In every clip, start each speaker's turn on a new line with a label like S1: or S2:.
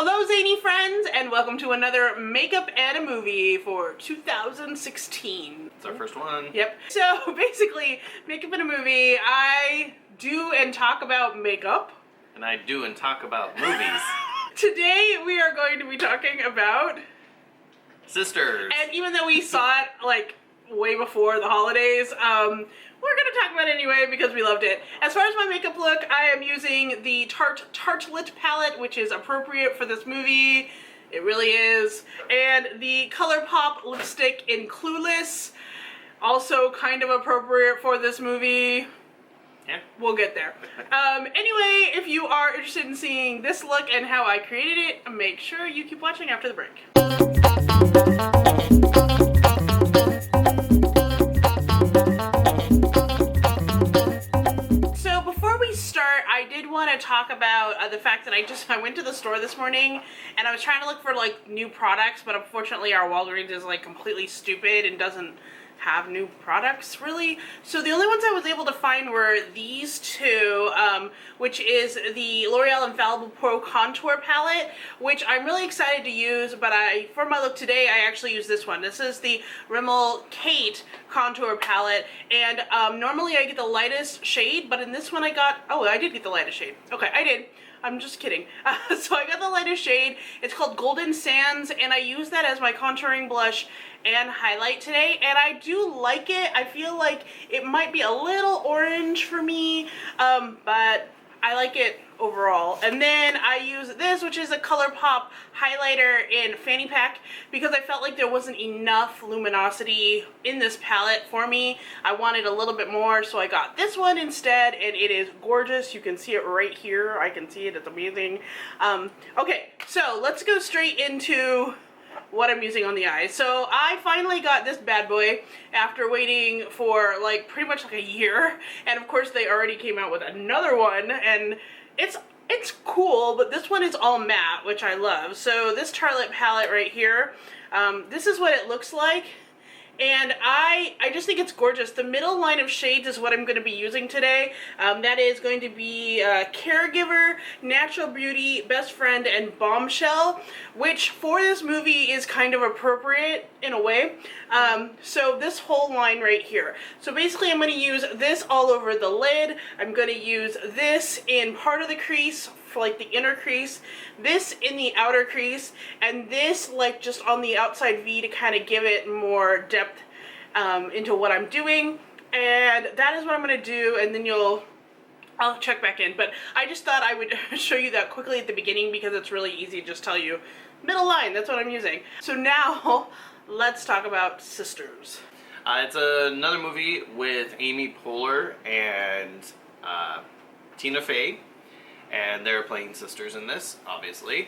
S1: Hello Zainey friends, and welcome to another makeup and a movie for 2016.
S2: It's our first one.
S1: Yep. So basically, makeup and a movie, I do and talk about makeup.
S2: And I do and talk about movies.
S1: Today we are going to be talking about
S2: Sisters.
S1: And even though we saw it like way before the holidays, we're gonna talk about it anyway because we loved it. As far as my makeup look, I am using the Tartelette Palette, which is appropriate for this movie. It really is. And the Colourpop lipstick in Clueless, also kind of appropriate for this movie.
S2: Yeah.
S1: We'll get there. Anyway, if you are interested in seeing this look and how I created it, make sure you keep watching after the break. So before we start, I did want to talk about the fact that I went to the store this morning and I was trying to look for like new products, but unfortunately our Walgreens is like completely stupid and doesn't have new products really. So the only ones I was able to find were these two, which is the L'Oreal Infallible Pro Contour Palette, which I'm really excited to use, but for my look today I actually use this one. This is the Rimmel Contour Palette, and normally I get the lightest shade, but in this one I did get the lightest shade. Okay, I did. I'm just kidding. So I got the lightest shade. It's called Golden Sands, and I use that as my contouring blush and highlight today, and I do like it. I feel like it might be a little orange for me, but I like it overall. And then I use this, which is a Colourpop highlighter in Fanny Pack, because I felt like there wasn't enough luminosity in this palette for me. I wanted a little bit more, so I got this one instead, and it is gorgeous. You can see it right here. I can see it. It's amazing. Okay, so let's go straight into what I'm using on the eyes. So I finally got this bad boy after waiting for like pretty much like a year, and of course they already came out with another one, and it's cool, but this one is all matte, which I love. So this Tartelette palette right here, this is what it looks like. And I just think it's gorgeous. The middle line of shades is what I'm going to be using today. That is going to be Caregiver, Natural Beauty, Best Friend, and Bombshell, which for this movie is kind of appropriate in a way. So this whole line right here. So basically I'm going to use this all over the lid. I'm going to use this in part of the crease, for like the inner crease, this in the outer crease, and this like just on the outside V to kind of give it more depth into what I'm doing. And that is what I'm going to do, and then I'll check back in. But I just thought I would show you that quickly at the beginning because it's really easy to just tell you middle line, that's what I'm using. So now let's talk about Sisters.
S2: It's another movie with Amy Poehler and Tina Fey, and they're playing sisters in this, obviously.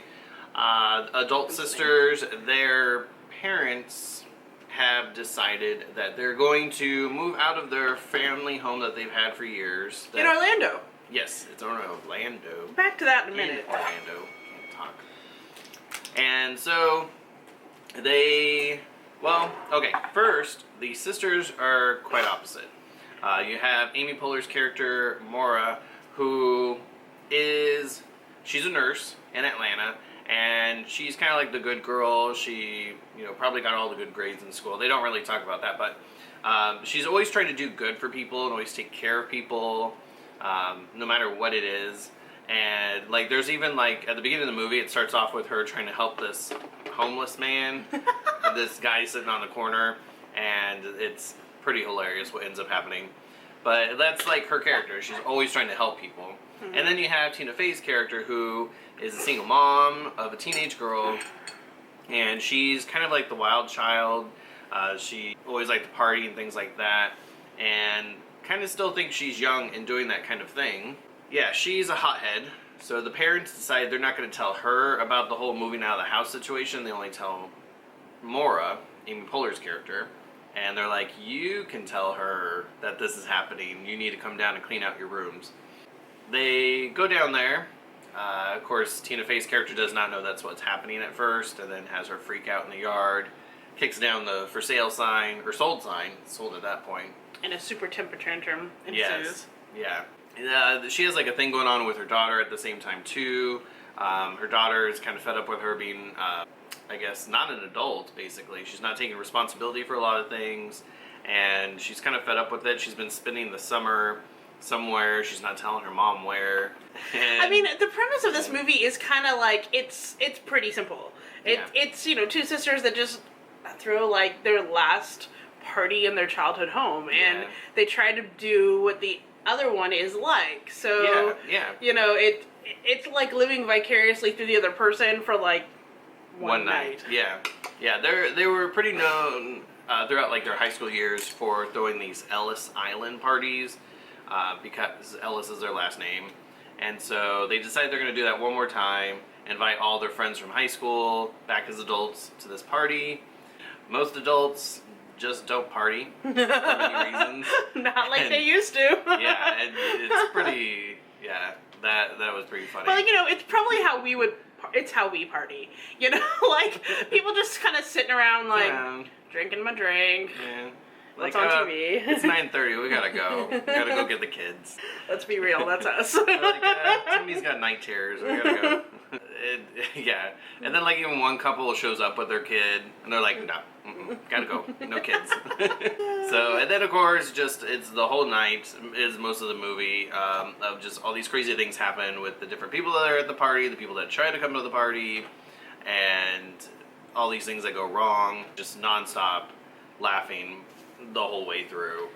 S2: Adult sisters, their parents have decided that they're going to move out of their family home that they've had for years.
S1: In Orlando.
S2: Yes, it's in Orlando.
S1: Back to that in a minute.
S2: In Orlando. Can't talk. And so, first, the sisters are quite opposite. You have Amy Poehler's character, Maura, who she's a nurse in Atlanta, and she's kind of like the good girl. She, probably got all the good grades in school. They don't really talk about that, but she's always trying to do good for people and always take care of people, no matter what it is. And like, there's even like at the beginning of the movie, it starts off with her trying to help this homeless man, this guy sitting on the corner, and it's pretty hilarious what ends up happening. But that's like her character. She's always trying to help people. Mm-hmm. And then you have Tina Fey's character, who is a single mom of a teenage girl, and she's kind of like the wild child. She always liked to party and things like that, and kind of still thinks she's young and doing that kind of thing. Yeah, she's a hothead, so the parents decide they're not going to tell her about the whole moving out of the house situation. They only tell Maura, Amy Poehler's character, and they're like, you can tell her that this is happening. You need to come down and clean out your rooms. They go down there. Of course, Tina Fey's character does not know that's what's happening at first, and then has her freak out in the yard, kicks down the for sale sign, or sold sign, sold at that point.
S1: And a super temper tantrum ensues.
S2: Yes, yeah. She has like a thing going on with her daughter at the same time too. Her daughter is kind of fed up with her being, I guess, not an adult, basically. She's not taking responsibility for a lot of things, and she's kind of fed up with it. She's been spending the summer somewhere. She's not telling her mom where. And,
S1: I mean, the premise of this movie is kind of like, it's pretty simple. It's, you know, two sisters that just throw, like, their last party in their childhood home, and they try to do what the other one is like. So, you know, it's like living vicariously through the other person for, like, one night. Yeah, they were pretty known throughout, like, their high school years for throwing these Ellis Island parties, because Ellis is their last name. And so they decided they're going to do that one more time, invite all their friends from high school back as adults to this party. Most adults just don't party for many reasons. Not like they used to.
S2: Yeah, and it's pretty, that was pretty funny.
S1: Well, you know, it's probably how we would, it's how we party. You know, like, people just kind of sitting around, like, drinking my drink.
S2: Yeah.
S1: What's on TV?
S2: It's 9:30. We gotta go. We gotta go get the kids.
S1: Let's be real. That's us.
S2: Like, somebody's got night terrors. We gotta go. And then, like, even one couple shows up with their kid, and they're like, no, gotta go. No kids. So, and then, of course, just, it's the whole night is most of the movie, of just all these crazy things happen with the different people that are at the party, the people that try to come to the party, and all these things that go wrong, just nonstop laughing the whole way through.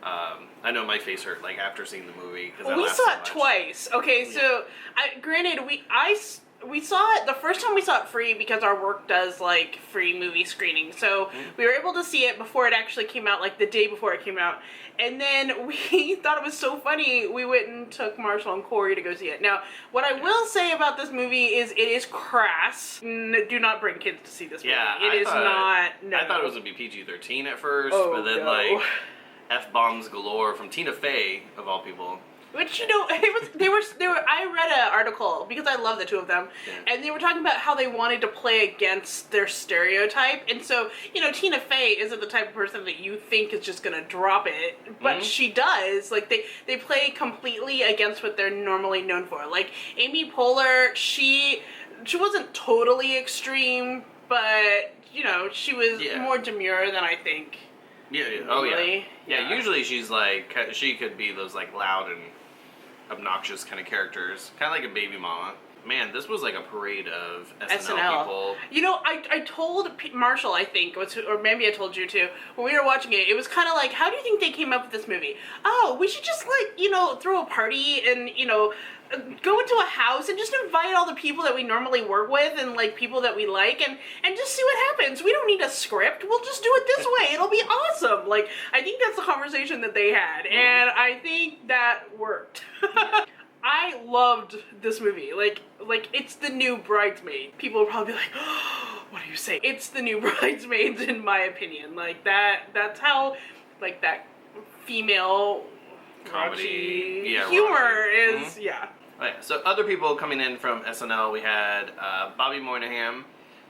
S2: I know my face hurt, like, after seeing the movie.
S1: Well, we saw it twice. Okay, so, granted, we saw it, the first time we saw it free because our work does, like, free movie screening. So, we were able to see it before it actually came out, like, the day before it came out. And then we thought it was so funny, we went and took Marshall and Corey to go see it. Now, what I will say about this movie is it is crass. Do not bring kids to see this movie.
S2: Yeah,
S1: I
S2: thought it was going to be PG-13 at first,
S1: Oh,
S2: but then,
S1: no.
S2: like, F-bombs galore from Tina Fey, of all people.
S1: Which, you know, they were. I read an article because I love the two of them, and they were talking about how they wanted to play against their stereotype. And so, you know, Tina Fey isn't the type of person that you think is just gonna drop it, but she does. Like, they play completely against what they're normally known for. Like, Amy Poehler, she wasn't totally extreme, but, you know, she was more demure than I think.
S2: Yeah, usually she's like, she could be those, like, loud and obnoxious kind of characters, kind of like a baby mama. Man, this was like a parade of SNL people.
S1: You know, I told Marshall, I think, or maybe I told you too, when we were watching it, it was kind of like, how do you think they came up with this movie? Oh, we should just, like, you know, throw a party and, you know, go into a house and just invite all the people that we normally work with and, like, people that we like, and just see what happens. We don't need a script. We'll just do it this way. It'll be awesome. Like, I think that's the conversation that they had, and I think that worked. I loved this movie. Like, it's the new Bridesmaid. People will probably be like, oh, what do you say? It's the new Bridesmaids, in my opinion. Like, that's how, like, that female
S2: comedy
S1: humor is,
S2: Right, so other people coming in from SNL, we had Bobby Moynihan,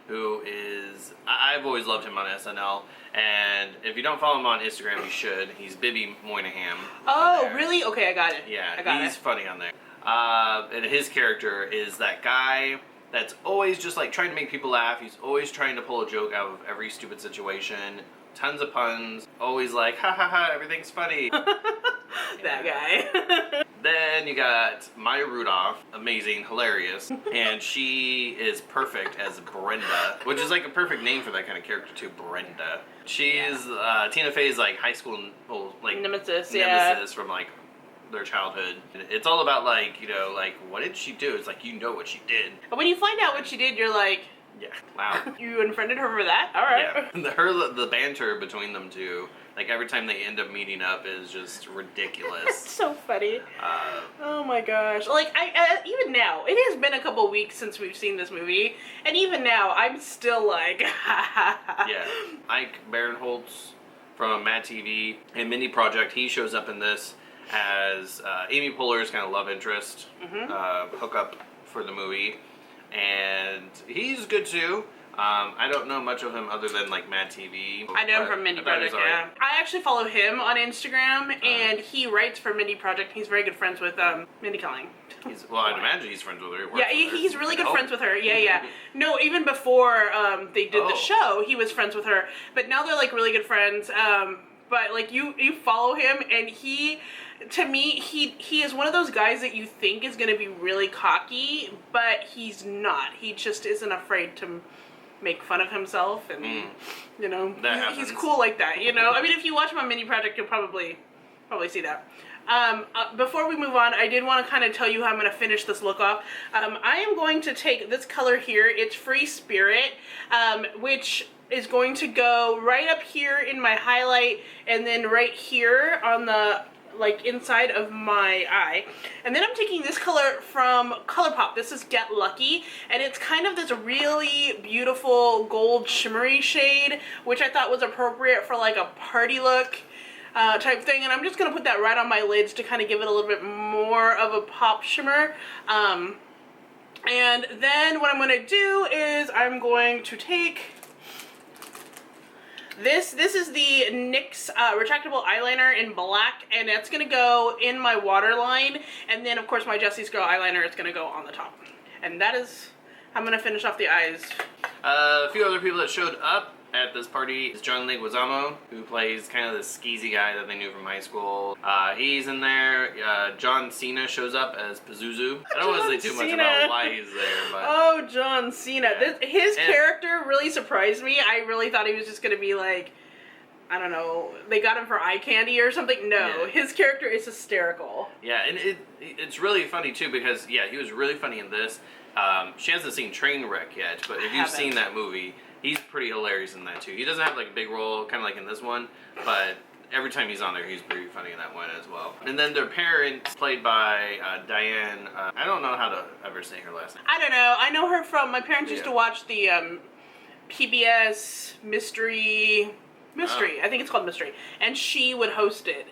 S2: who is, I've always loved him on SNL, and if you don't follow him on Instagram, you should. He's Bibby Moynihan.
S1: Oh, really? Okay, I got it.
S2: Yeah, he's funny on there. And his character is that guy that's always just, like, trying to make people laugh. He's always trying to pull a joke out of every stupid situation. Tons of puns. Always like, ha ha ha, everything's funny.
S1: That guy.
S2: Then you got Maya Rudolph, amazing, hilarious, and she is perfect as Brenda, which is like a perfect name for that kind of character too, Brenda. She's Tina Fey's, like, high school, like,
S1: nemesis
S2: from, like, their childhood. It's all about, like, you know, like, what did she do? It's like, you know what she did.
S1: And when you find out what she did, you're like,
S2: yeah, wow.
S1: You unfriended her for that? All right.
S2: Yeah, the banter between them two, like, every time they end up meeting up is just ridiculous.
S1: It's so funny. Oh my gosh. Like, even now, it has been a couple weeks since we've seen this movie, and even now, I'm still like,
S2: Yeah. Ike Barinholtz from Mad TV and Mindy Project, he shows up in this as Amy Poehler's kind of love interest, hookup for the movie. And he's good too. I don't know much of him other than, like, Mad TV.
S1: I know him from Mindy Project, yeah. I actually follow him on Instagram, and he writes for Mindy Project. He's very good friends with Mindy Kaling.
S2: Well, I'd imagine he's friends with her.
S1: Yeah, he's really good friends with her. Yeah, yeah. No, even before they did the show, he was friends with her. But now they're like really good friends. But like you follow him, and to me, he is one of those guys that you think is going to be really cocky, but he's not. He just isn't afraid to make fun of himself, and you know, he's cool like that. You know, I mean, if you watch my mini project, you'll probably see that. Before we move on, I did want to kind of tell you how I'm going to finish this look off. I am going to take this color here. It's Free Spirit, which is going to go right up here in my highlight, and then right here on the inside of my eye. And then I'm taking this color from Colourpop. This is Get Lucky, and it's kind of this really beautiful gold shimmery shade, which I thought was appropriate for like a party look type thing. And I'm just gonna put that right on my lids to kind of give it a little bit more of a pop shimmer. And then what I'm gonna do is I'm going to take this is the NYX retractable eyeliner in black, and it's going to go in my waterline, and then of course my Jessie's Girl eyeliner is going to go on the top. And that is how I'm going to finish off the eyes.
S2: A few other people that showed up at this party is John Leguizamo, who plays kind of the skeezy guy that they knew from high school. He's in there. John Cena shows up as Pazuzu. I don't want to say too much about why he's there, but...
S1: Oh, John Cena. Yeah. His character really surprised me. I really thought he was just going to be like, I don't know, they got him for eye candy or something. No, his character is hysterical.
S2: Yeah, and it's really funny too, because, yeah, he was really funny in this. She hasn't seen Trainwreck yet, but if you've seen that movie... He's pretty hilarious in that too. He doesn't have like a big role, kind of like in this one, but every time he's on there, he's pretty funny in that one as well. And then their parents, played by Diane, I don't know how to ever say her last name.
S1: I don't know. I know her from, my parents used to watch the PBS Mystery, I think it's called Mystery, and she would host it.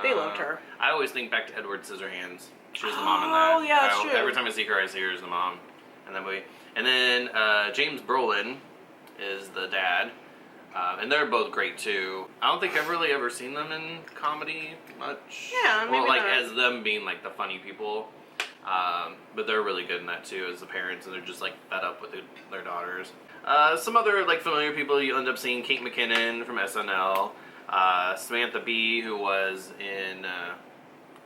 S1: They loved her.
S2: I always think back to Edward Scissorhands. She was the mom in that.
S1: Oh, yeah, that's true.
S2: Every time I see her as the mom in that movie. And then James Brolin is the dad, and they're both great too. I don't think I've really ever seen them in comedy much.
S1: Yeah, maybe
S2: like
S1: not.
S2: as them being like the funny people, but they're really good in that too as the parents, and they're just like fed up with their daughters. Some other like familiar people you end up seeing: Kate McKinnon from SNL, Samantha Bee, who was in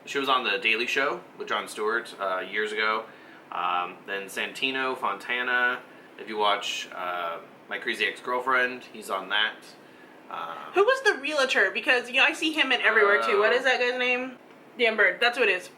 S2: she was on the Daily Show with Jon Stewart years ago. Then Santino Fontana, if you watch My Crazy Ex-Girlfriend, he's on that.
S1: Who was the realtor? Because I see him in everywhere too. What is that guy's name? Dan Bird. That's what it is.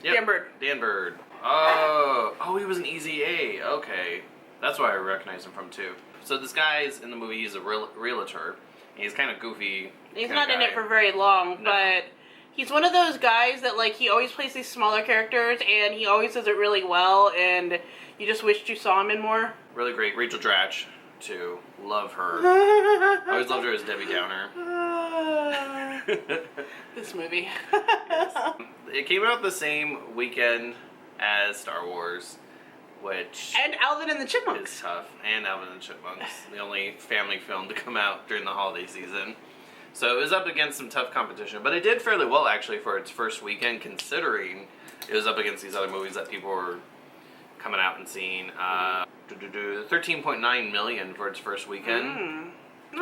S1: Yep. Dan Bird.
S2: Dan Bird. Oh, he was an Easy A. Okay, that's why I recognize him from too. So this guy's in the movie. He's a realtor. He's kind of goofy.
S1: He's not in it for very long, but he's one of those guys that like he always plays these smaller characters, and he always does it really well, and you just wished you saw him in more.
S2: Really great. Rachel Dratch too. Love her. I always loved her as Debbie Downer.
S1: This movie.
S2: Yes. It came out the same weekend as Star Wars, which...
S1: And Alvin and the Chipmunks.
S2: Is tough. And Alvin and the Chipmunks. The only family film to come out during the holiday season. So it was up against some tough competition, but it did fairly well actually for its first weekend, considering it was up against these other movies that people were coming out and seeing. 13.9 million for its first weekend,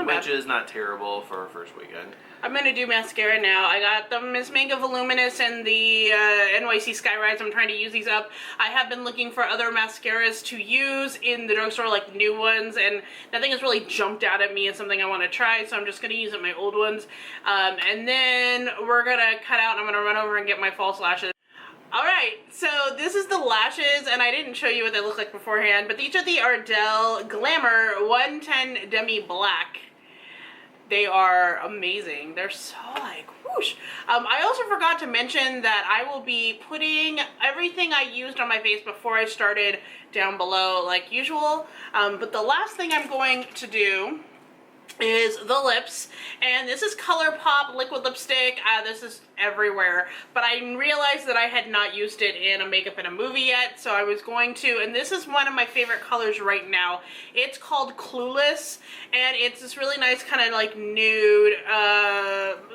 S2: which is not terrible for a first weekend.
S1: I'm gonna do mascara now. I got the Miss Manga Voluminous and the NYC Sky. I'm trying to use these up. I have been looking for other mascaras to use in the drugstore, like new ones, and nothing has really jumped out at me as something I want to try, so I'm just gonna use up my old ones. And then we're gonna cut out, and I'm gonna run over and get my false lashes. Alright, so this is the lashes, and I didn't show you what they look like beforehand, but these are the Ardel Glamour 110 Demi Black. They are amazing. They're so like whoosh. I also forgot to mention that I will be putting everything I used on my face before I started down below like usual. But the last thing I'm going to do is the lips, and this is Colourpop liquid lipstick. This is everywhere, but I realized that I had not used it in a makeup in a movie yet, so I was going to, and this is one of my favorite colors right now. It's called Clueless, and it's this really nice kind of like nude,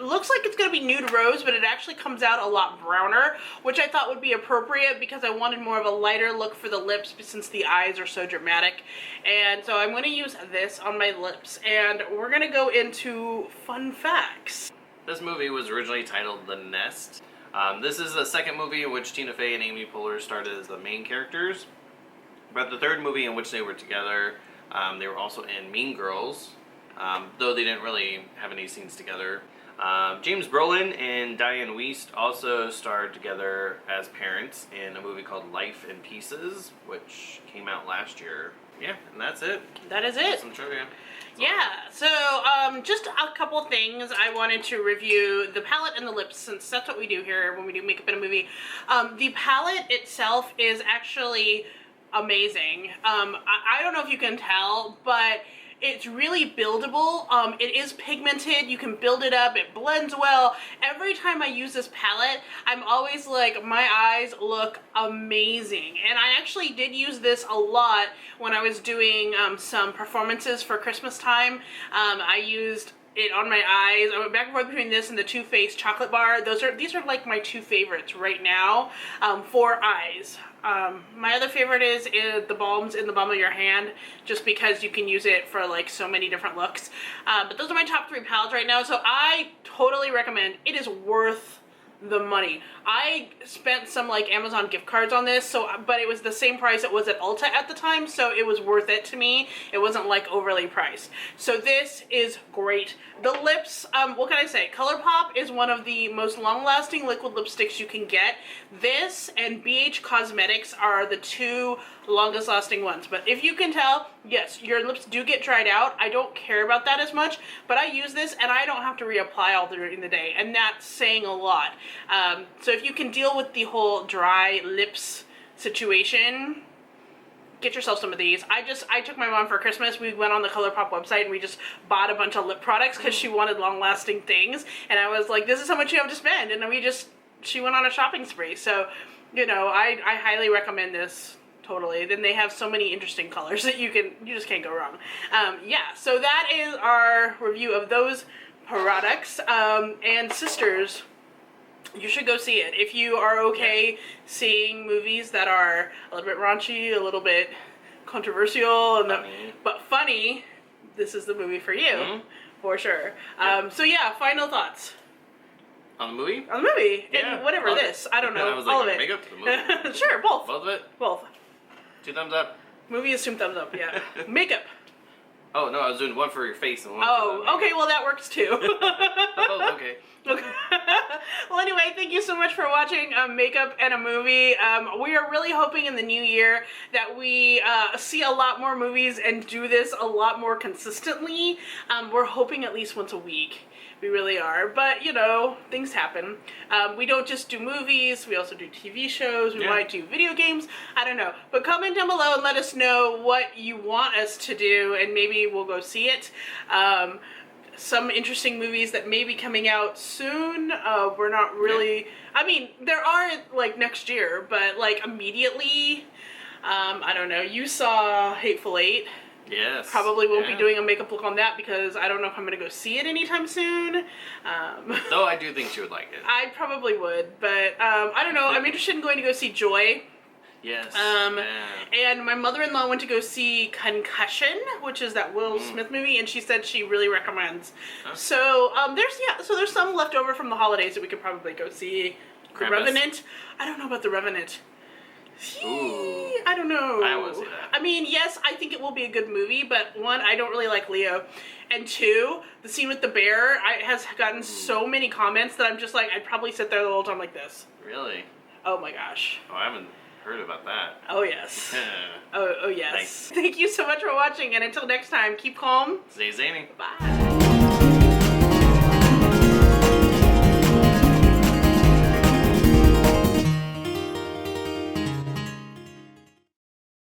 S1: looks like it's going to be nude rose, but it actually comes out a lot browner, which I thought would be appropriate because I wanted more of a lighter look for the lips since the eyes are so dramatic. And so I'm going to use this on my lips, and we're going to go into fun facts.
S2: This movie was originally titled The Nest. This is the second movie in which Tina Fey and Amy Poehler started as the main characters. But the third movie in which they were together, they were also in Mean Girls, though they didn't really have any scenes together. James Brolin and Diane Wiest also starred together as parents in a movie called Life in Pieces, which came out last year. Yeah, and that's it.
S1: That is it.
S2: Some trivia.
S1: Yeah, so just a couple things I wanted to review. The palette and the lips, since that's what we do here when we do makeup in a movie. The palette itself is actually amazing. I don't know if you can tell, but it's really buildable. It is pigmented. You can build it up. It blends well. Every time I use this palette, I'm always like, my eyes look amazing. And I actually did use this a lot when I was doing some performances for Christmas time. I used it on my eyes. I went back and forth between this and the Too Faced chocolate bar. These are like my two favorites right now for eyes. My other favorite is the balms in the palm of your hand, just because you can use it for like so many different looks. But those are my top 3 palettes right now, so I totally recommend. It is worth the money. I spent some like Amazon gift cards on this, but it was the same price it was at Ulta at the time, so it was worth it to me. It wasn't like overly priced. So this is great. The lips, what can I say? Colourpop is one of the most long-lasting liquid lipsticks you can get. This and BH Cosmetics are the 2 longest lasting ones. But if you can tell, yes, your lips do get dried out. I don't care about that as much, but I use this and I don't have to reapply all during the day, and that's saying a lot. So if you can deal with the whole dry lips situation, get yourself some of these. I took my mom for Christmas. We went on the Colourpop website and we just bought a bunch of lip products because she wanted long-lasting things, and I was like, this is how much you have to spend, and she went on a shopping spree. So, you know, I highly recommend this. Totally. Then they have so many interesting colors that you just can't go wrong. Yeah, so that is our review of those products. And sisters, you should go see it. If you are okay seeing movies that are a little bit raunchy, a little bit controversial, but funny, this is the movie for you, for sure. So yeah, final thoughts.
S2: On the movie?
S1: On the movie.
S2: Yeah.
S1: And whatever this. I don't know.
S2: I was like,
S1: all of it.
S2: makeup, the movie?
S1: Sure, both.
S2: Both of it?
S1: Both.
S2: 2 thumbs up?
S1: Movie is 2 thumbs up, yeah. Makeup.
S2: Oh, no, I was doing one for your face and one for the
S1: okay, well that works too.
S2: Oh, okay.
S1: Well, anyway, thank you so much for watching Makeup and a Movie. We are really hoping in the new year that we see a lot more movies and do this a lot more consistently. We're hoping at least once a week. We really are. But, you know, things happen. We don't just do movies. We also do TV shows. We might do video games. I don't know. But comment down below and let us know what you want us to do, and maybe we'll go see it. Some interesting movies that may be coming out soon. We're not really... I mean, there are, like, next year, but, like, immediately... I don't know. You saw Hateful Eight.
S2: Yes.
S1: Probably won't be doing a makeup look on that because I don't know if I'm going to go see it anytime soon.
S2: Though I do think she would like it.
S1: I probably would, but I don't know. I'm interested in going to go see Joy.
S2: Yes.
S1: And my mother-in-law went to go see Concussion, which is that Will Smith movie, and she said she really recommends. Huh? So there's some left over from the holidays that we could probably go see. The Revenant. I don't know about The Revenant.
S2: Ooh.
S1: I don't know.
S2: I want to see that.
S1: I mean, yes, I think it will be a good movie, but 1, I don't really like Leo. And 2, the scene with the bear has gotten so many comments that I'm just like, I'd probably sit there the whole time like this.
S2: Really?
S1: Oh my gosh.
S2: Oh, I haven't heard about that.
S1: Oh yes. oh yes.
S2: Nice.
S1: Thank you so much for watching, and until next time, keep calm.
S2: Stay zany.
S1: Bye.